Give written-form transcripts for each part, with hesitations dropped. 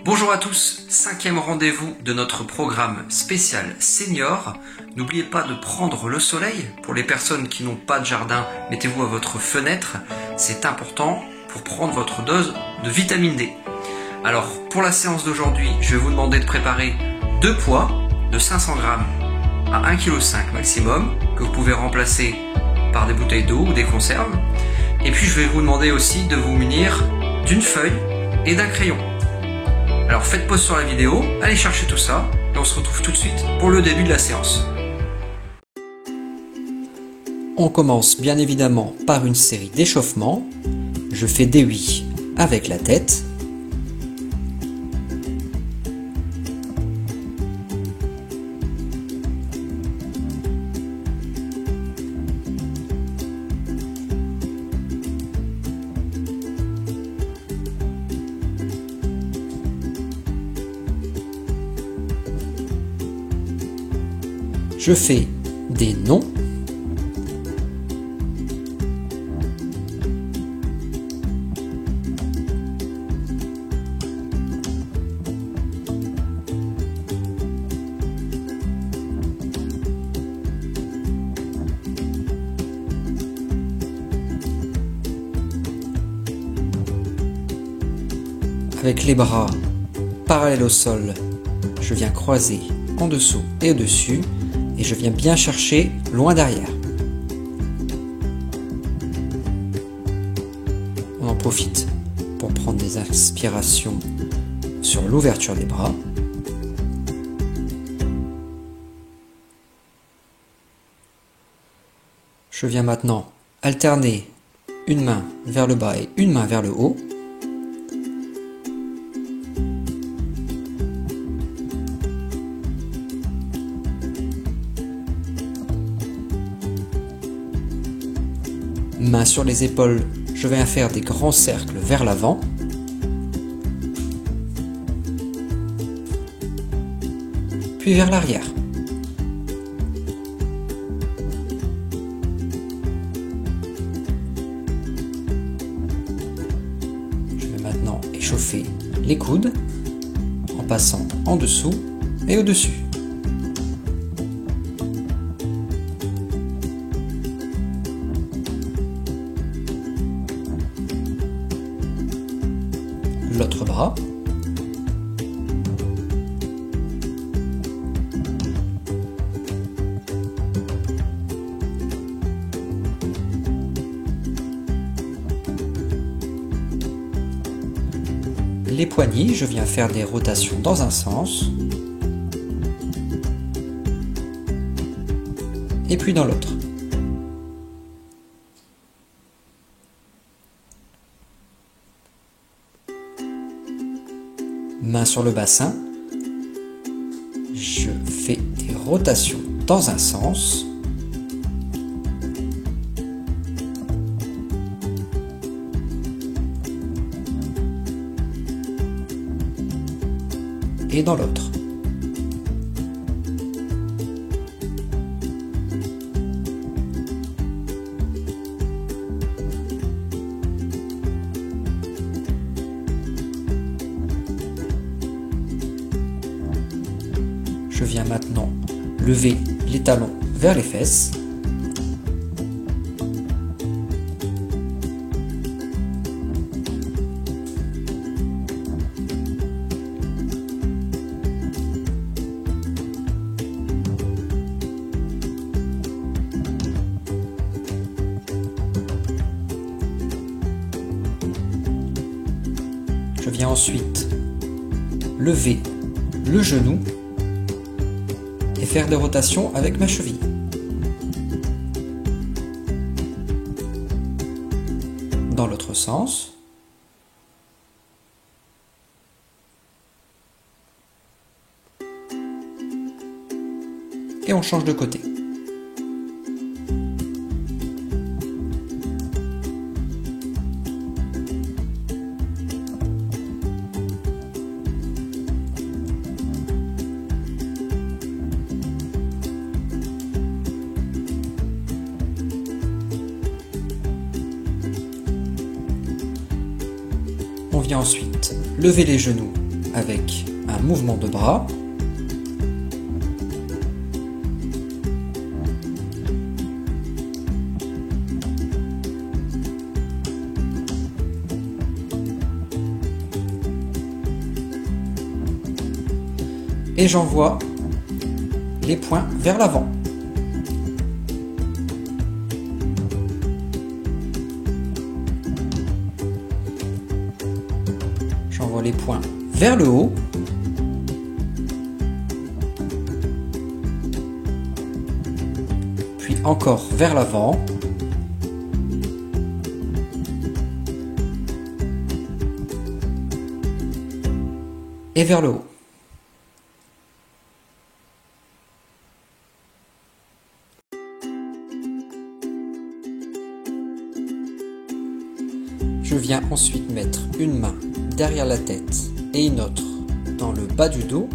Bonjour à tous, 5e rendez-vous de notre programme spécial senior. N'oubliez pas de prendre le soleil. Pour les personnes qui n'ont pas de jardin, mettez-vous à votre fenêtre. C'est important pour prendre votre dose de vitamine D. Alors, pour la séance d'aujourd'hui, je vais vous demander de préparer 2 poids de 500 grammes à 1,5 kg maximum, que vous pouvez remplacer par des bouteilles d'eau ou des conserves. Et puis, je vais vous demander aussi de vous munir d'une feuille et d'un crayon. Alors faites pause sur la vidéo, allez chercher tout ça, et on se retrouve tout de suite pour le début de la séance. On commence bien évidemment par une série d'échauffements. Je fais des oui avec la tête. Je fais des non. Avec les bras parallèles au sol, je viens croiser en dessous et au-dessus. Et je viens bien chercher loin derrière. On en profite pour prendre des inspirations sur l'ouverture des bras. Je viens maintenant alterner une main vers le bas et une main vers le haut. Main sur les épaules, je viens faire des grands cercles vers l'avant. Puis vers l'arrière. Je vais maintenant échauffer les coudes en passant en dessous et au-dessus. L'autre bras. Les poignets, je viens faire des rotations dans un sens. Et puis dans l'autre. Main sur le bassin, je fais des rotations dans un sens. Et dans l'autre. Je viens maintenant lever les talons vers les fesses. Je viens ensuite lever le genou et faire des rotations avec ma cheville. Dans l'autre sens. Et on change de côté. On vient ensuite lever les genoux avec un mouvement de bras. Et j'envoie les poings vers l'avant. J'envoie les poings vers le haut. Puis encore vers l'avant. Et vers le haut. Je viens ensuite mettre une main derrière la tête et une autre dans le bas du dos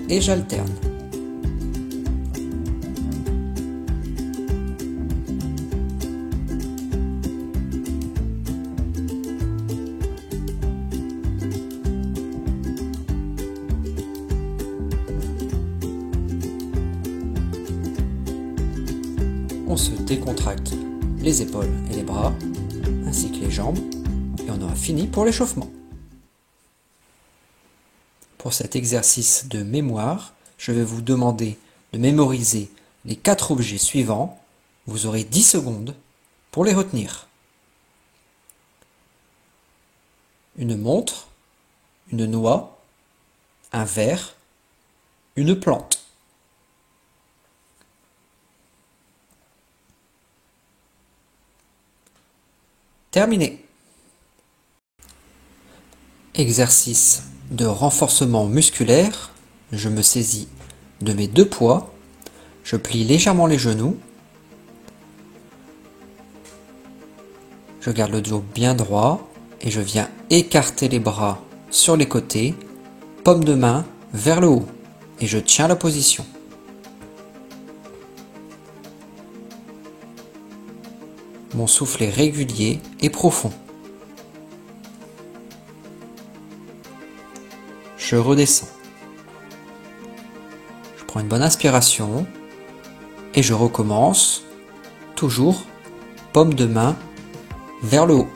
et j'alterne. On se décontracte les épaules et les bras, ainsi que les jambes, et on aura fini pour l'échauffement. Pour cet exercice de mémoire, je vais vous demander de mémoriser les 4 objets suivants. Vous aurez 10 secondes pour les retenir. Une montre, une noix, un verre, une plante. Terminé. Exercice de renforcement musculaire. Je me saisis de mes 2 poids. Je plie légèrement les genoux. Je garde le dos bien droit et je viens écarter les bras sur les côtés, paume de main vers le haut et je tiens la position. Mon souffle est régulier et profond. Je redescends. Je prends une bonne inspiration et je recommence, toujours paume de main vers le haut.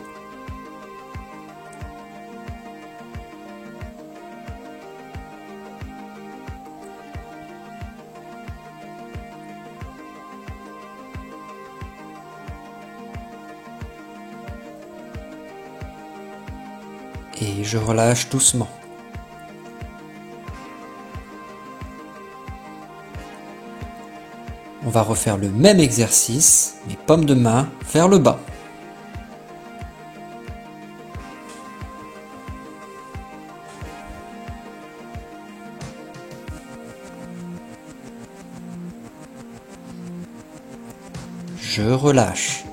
Et je relâche doucement. On va refaire le même exercice, mais paume de main vers le bas. Je relâche.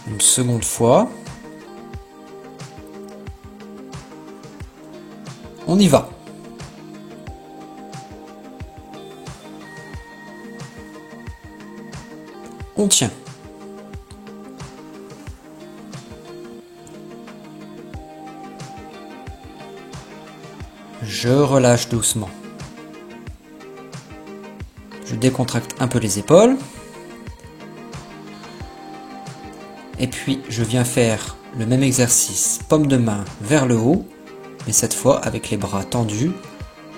Une seconde fois. On y va. On tient. Je relâche doucement. Je décontracte un peu les épaules. Et puis je viens faire le même exercice, paume de main vers le haut, mais cette fois avec les bras tendus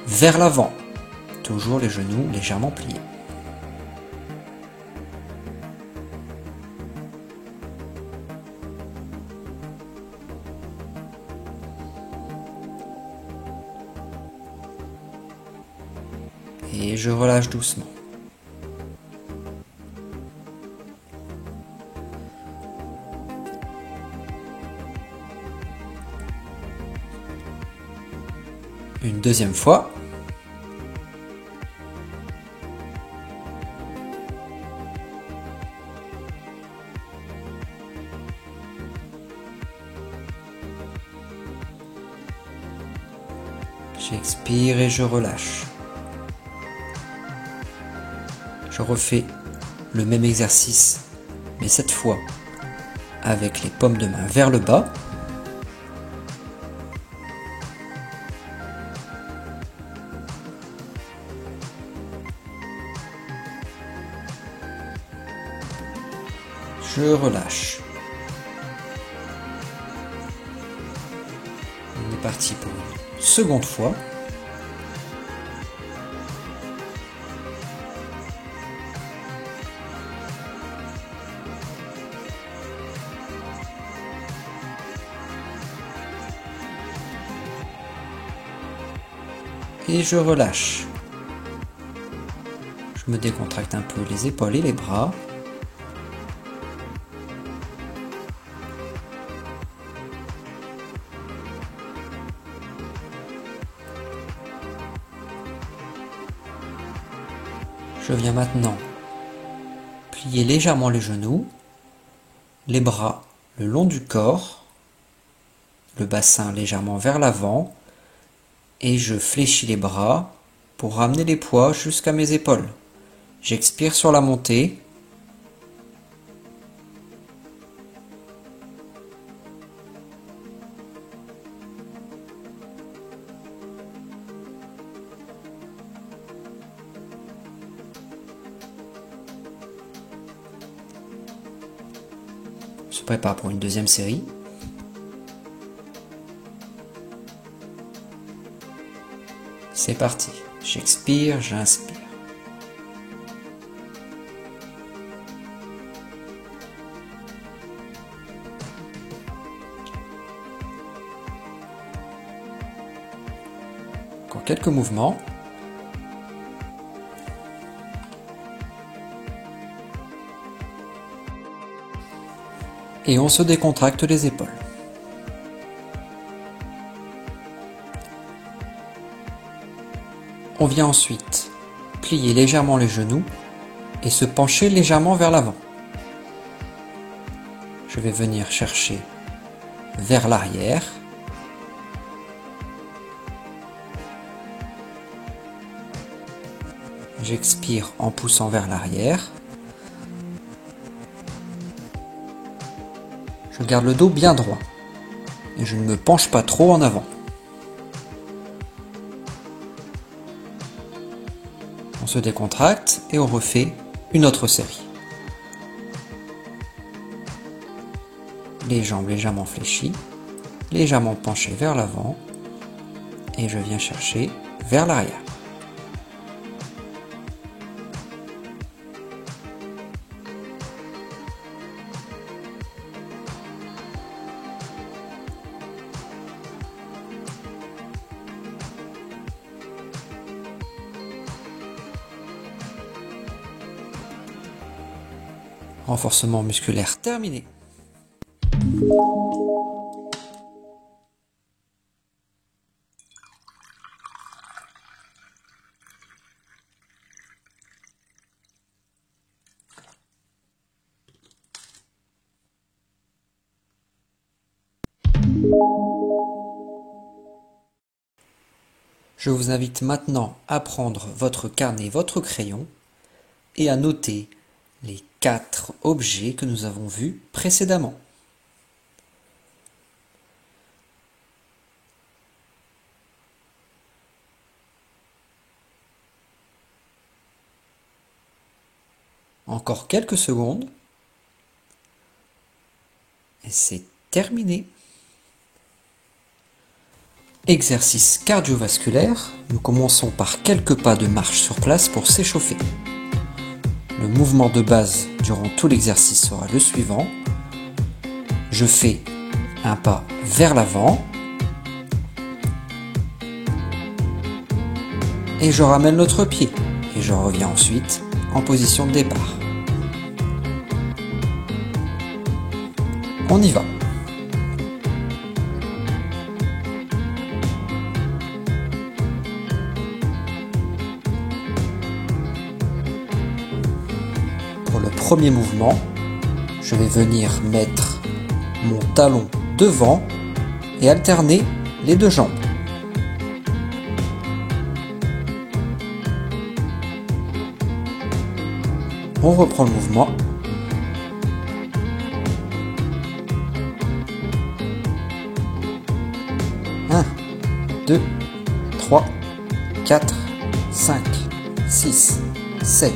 vers l'avant. Toujours les genoux légèrement pliés. Et je relâche doucement. Une deuxième fois. J'expire et je relâche. Je refais le même exercice, mais cette fois avec les paumes de main vers le bas. Je relâche. On est parti pour une seconde fois. Et je relâche. Je me décontracte un peu les épaules et les bras. Je viens maintenant plier légèrement les genoux, les bras le long du corps, le bassin légèrement vers l'avant, et je fléchis les bras pour ramener les poids jusqu'à mes épaules. J'expire sur la montée. Je se prépare pour une deuxième série. C'est parti. J'expire, j'inspire. Encore quelques mouvements. Et on se décontracte les épaules. On vient ensuite plier légèrement les genoux et se pencher légèrement vers l'avant. Je vais venir chercher vers l'arrière. J'expire en poussant vers l'arrière. Je garde le dos bien droit et je ne me penche pas trop en avant. On se décontracte et on refait une autre série. Les jambes légèrement fléchies, légèrement penchées vers l'avant et je viens chercher vers l'arrière. Renforcement musculaire terminé. Je vous invite maintenant à prendre votre carnet, votre crayon et à noter les 4 objets que nous avons vus précédemment. Encore quelques secondes et c'est terminé. Exercice cardiovasculaire, nous commençons par quelques pas de marche sur place pour s'échauffer. Le mouvement de base durant tout l'exercice sera le suivant. Je fais un pas vers l'avant et je ramène l'autre pied et je reviens ensuite en position de départ. On y va. Pour le premier mouvement, je vais venir mettre mon talon devant et alterner les deux jambes. On reprend le mouvement. Un, 2, 3, 4, 5, 6, 7,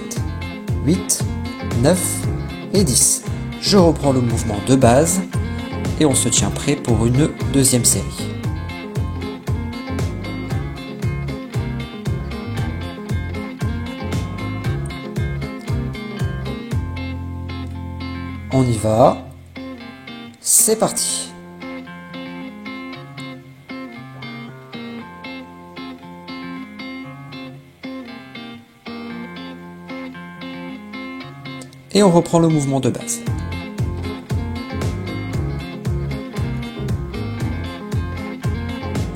8, 9 et 10. Je reprends le mouvement de base et on se tient prêt pour une deuxième série. On y va, c'est parti. Et on reprend le mouvement de base.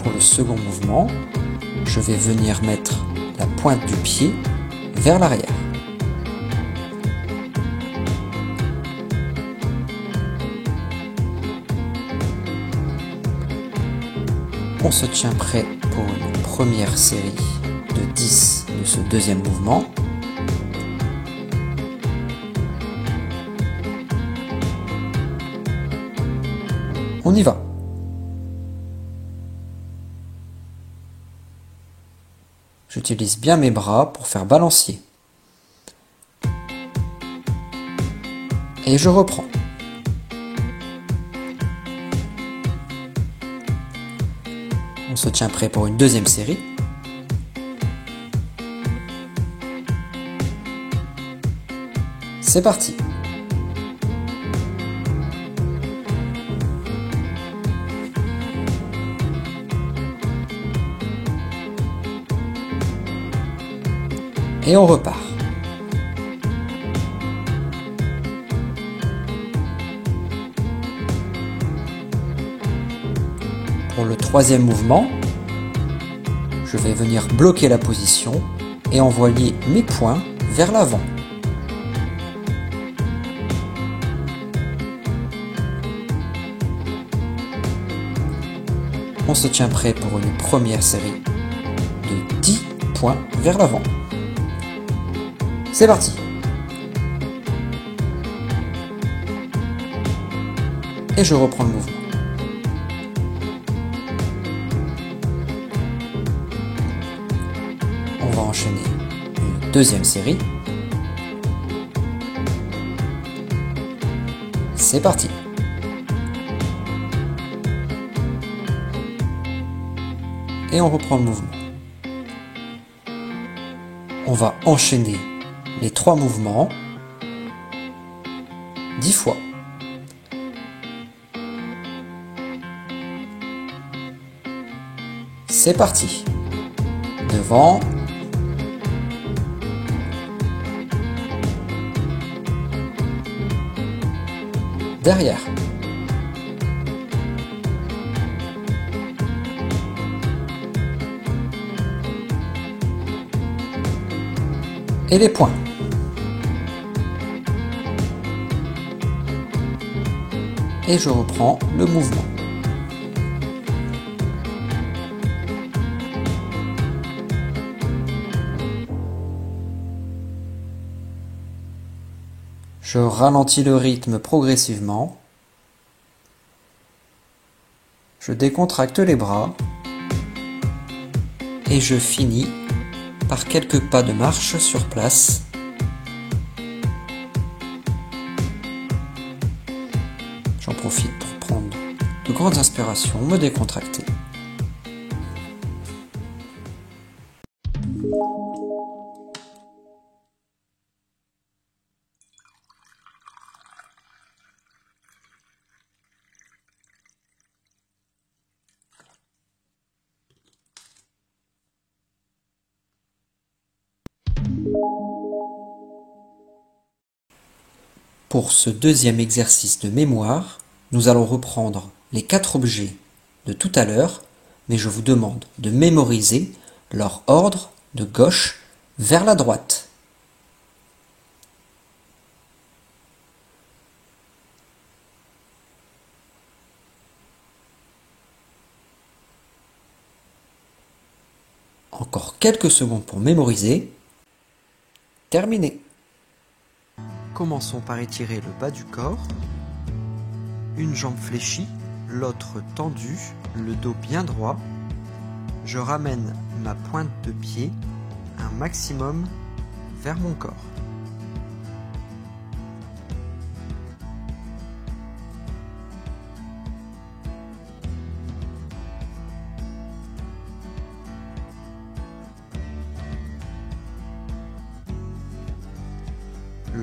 Pour le second mouvement, je vais venir mettre la pointe du pied vers l'arrière. On se tient prêt pour une première série de 10 de ce deuxième mouvement. On y va. J'utilise bien mes bras pour faire balancier. Et je reprends. On se tient prêt pour une deuxième série. C'est parti. Et on repart. Pour le troisième mouvement, je vais venir bloquer la position et envoyer mes poings vers l'avant. On se tient prêt pour une première série de 10 points vers l'avant. C'est parti. Et je reprends le mouvement. On va enchaîner une deuxième série. C'est parti. Et on reprend le mouvement. On va enchaîner les 3 mouvements 10 fois. C'est parti. Devant. Derrière. Et les poings. Et je reprends le mouvement. Je ralentis le rythme progressivement. Je décontracte les bras. Et je finis par quelques pas de marche sur place. J'en profite pour prendre de grandes inspirations, me décontracter. Pour ce deuxième exercice de mémoire, nous allons reprendre les 4 objets de tout à l'heure, mais je vous demande de mémoriser leur ordre de gauche vers la droite. Encore quelques secondes pour mémoriser. Terminé. Commençons par étirer le bas du corps, une jambe fléchie, l'autre tendue, le dos bien droit. Je ramène ma pointe de pied un maximum vers mon corps.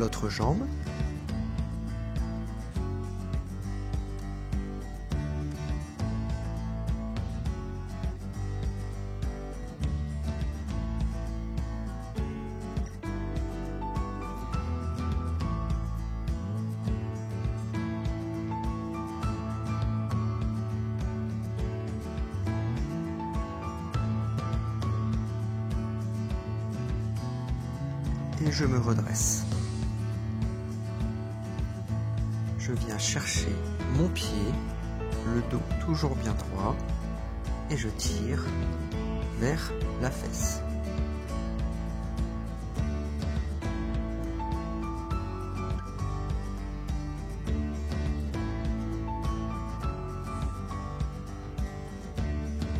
l'autre jambe. Et je me redresse. Je viens chercher mon pied, le dos toujours bien droit, et je tire vers la fesse.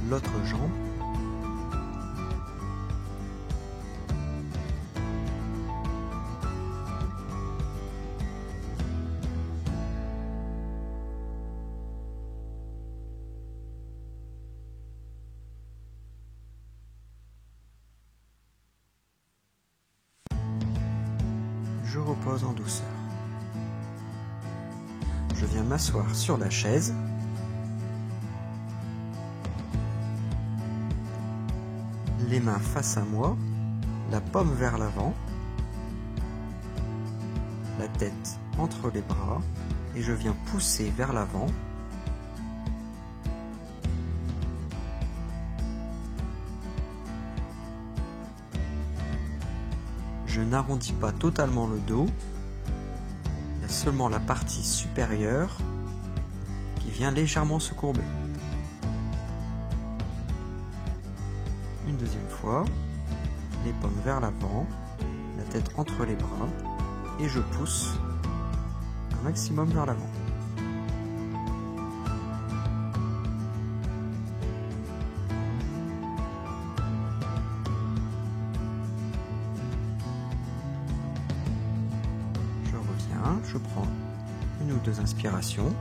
L'autre jambe. Je repose en douceur. Je viens m'asseoir sur la chaise. Les mains face à moi, la paume vers l'avant, la tête entre les bras et je viens pousser vers l'avant. Je n'arrondis pas totalement le dos, il y a seulement la partie supérieure qui vient légèrement se courber. Une deuxième fois, les paumes vers l'avant, la tête entre les bras et je pousse un maximum vers l'avant. Je prends une ou deux inspirations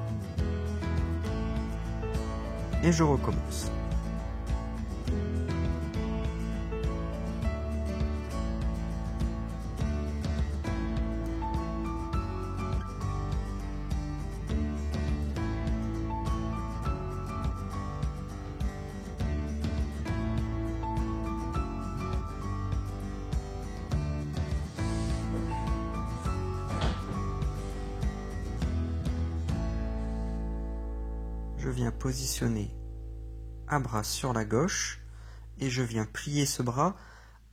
et je recommence. Je viens positionner un bras sur la gauche et je viens plier ce bras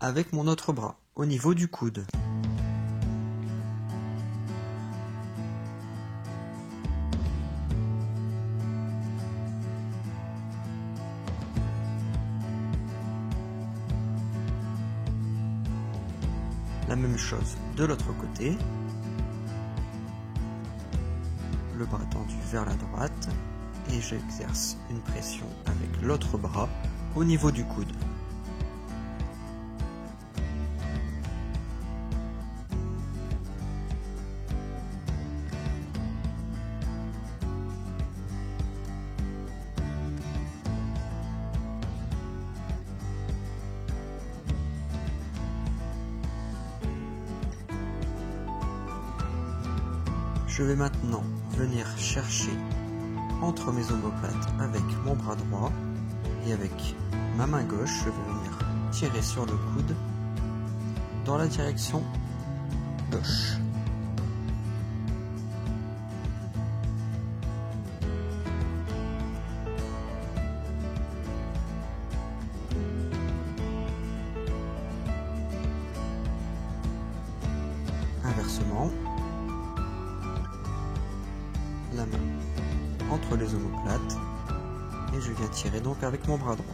avec mon autre bras au niveau du coude. La même chose de l'autre côté. Le bras tendu vers la droite. Et j'exerce une pression avec l'autre bras au niveau du coude. Je vais maintenant venir chercher entre mes omoplates avec mon bras droit et avec ma main gauche, je vais venir tirer sur le coude dans la direction gauche. Inversement, la main entre les omoplates et je viens tirer donc avec mon bras droit.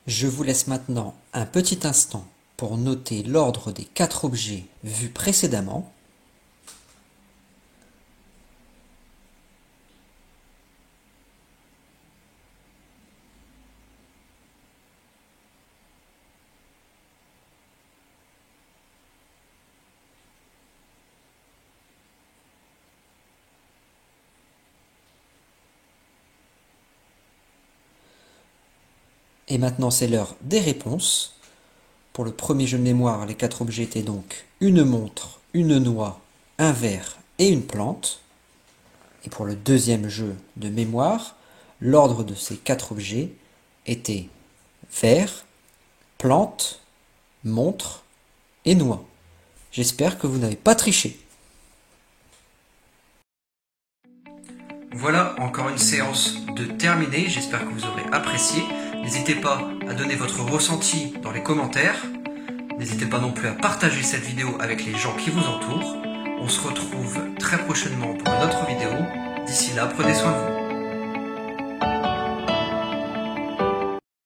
Je vous laisse maintenant un petit instant pour noter l'ordre des 4 objets vus précédemment. Et maintenant, c'est l'heure des réponses. Pour le premier jeu de mémoire, les 4 objets étaient donc une montre, une noix, un verre et une plante. Et pour le deuxième jeu de mémoire, l'ordre de ces 4 objets était verre, plante, montre et noix. J'espère que vous n'avez pas triché. Voilà, encore une séance de terminée, j'espère que vous aurez apprécié. N'hésitez pas à donner votre ressenti dans les commentaires. N'hésitez pas non plus à partager cette vidéo avec les gens qui vous entourent. On se retrouve très prochainement pour une autre vidéo. D'ici là, prenez soin de vous.